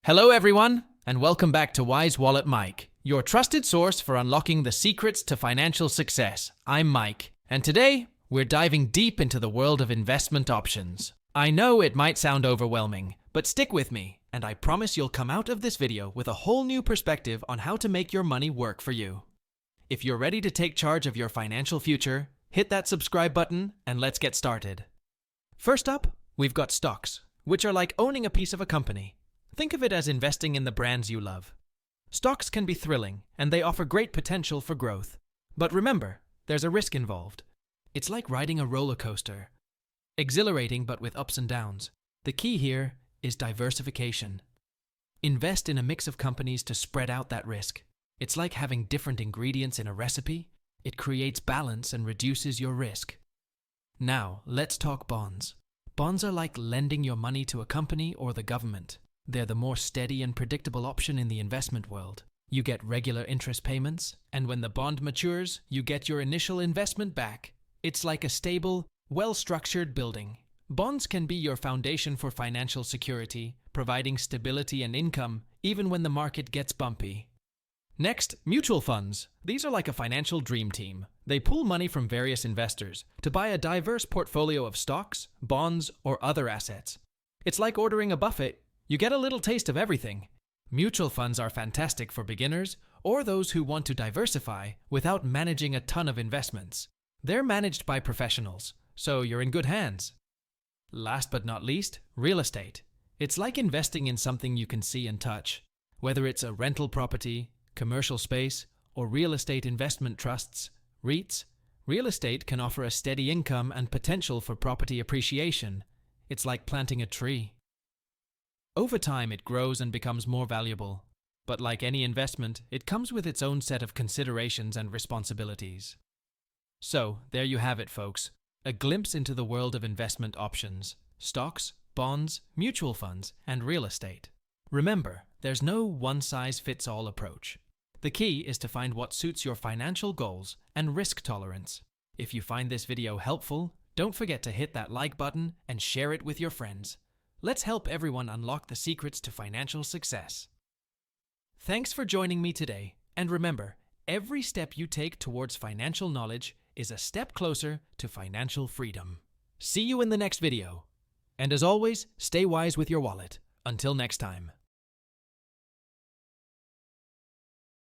Hello everyone, and welcome back to Wise Wallet Mike, your trusted source for unlocking the secrets to financial success. I'm Mike, and today we're diving deep into the world of investment options. I know it might sound overwhelming, but stick with me, and I promise you'll come out of this video with a whole new perspective on how to make your money work for you. If you're ready to take charge of your financial future, hit that subscribe button and let's get started. First up, we've got stocks, which are like owning a piece of a company. Think of it as investing in the brands you love. Stocks can be thrilling, and they offer great potential for growth. But remember, there's a risk involved. It's like riding a roller coaster. Exhilarating but with ups and downs. The key here is diversification. Invest in a mix of companies to spread out that risk. It's like having different ingredients in a recipe. It creates balance and reduces your risk. Now, let's talk bonds. Bonds are like lending your money to a company or the government. They're the more steady and predictable option in the investment world. You get regular interest payments, and when the bond matures, you get your initial investment back. It's like a stable, well-structured building. Bonds can be your foundation for financial security, providing stability and income, even when the market gets bumpy. Next, mutual funds. These are like a financial dream team. They pool money from various investors to buy a diverse portfolio of stocks, bonds, or other assets. It's like ordering a buffet. You get a little taste of everything. Mutual funds are fantastic for beginners or those who want to diversify without managing a ton of investments. They're managed by professionals, so you're in good hands. Last but not least, real estate. It's like investing in something you can see and touch. Whether it's a rental property, commercial space, or real estate investment trusts, REITs, real estate can offer a steady income and potential for property appreciation. It's like planting a tree. Over time, it grows and becomes more valuable. But like any investment, it comes with its own set of considerations and responsibilities. So, there you have it, folks. A glimpse into the world of investment options: stocks, bonds, mutual funds, and real estate. Remember, there's no one-size-fits-all approach. The key is to find what suits your financial goals and risk tolerance. If you find this video helpful, don't forget to hit that like button and share it with your friends. Let's help everyone unlock the secrets to financial success. Thanks for joining me today, and remember, every step you take towards financial knowledge is a step closer to financial freedom. See you in the next video. And as always, stay wise with your wallet. Until next time.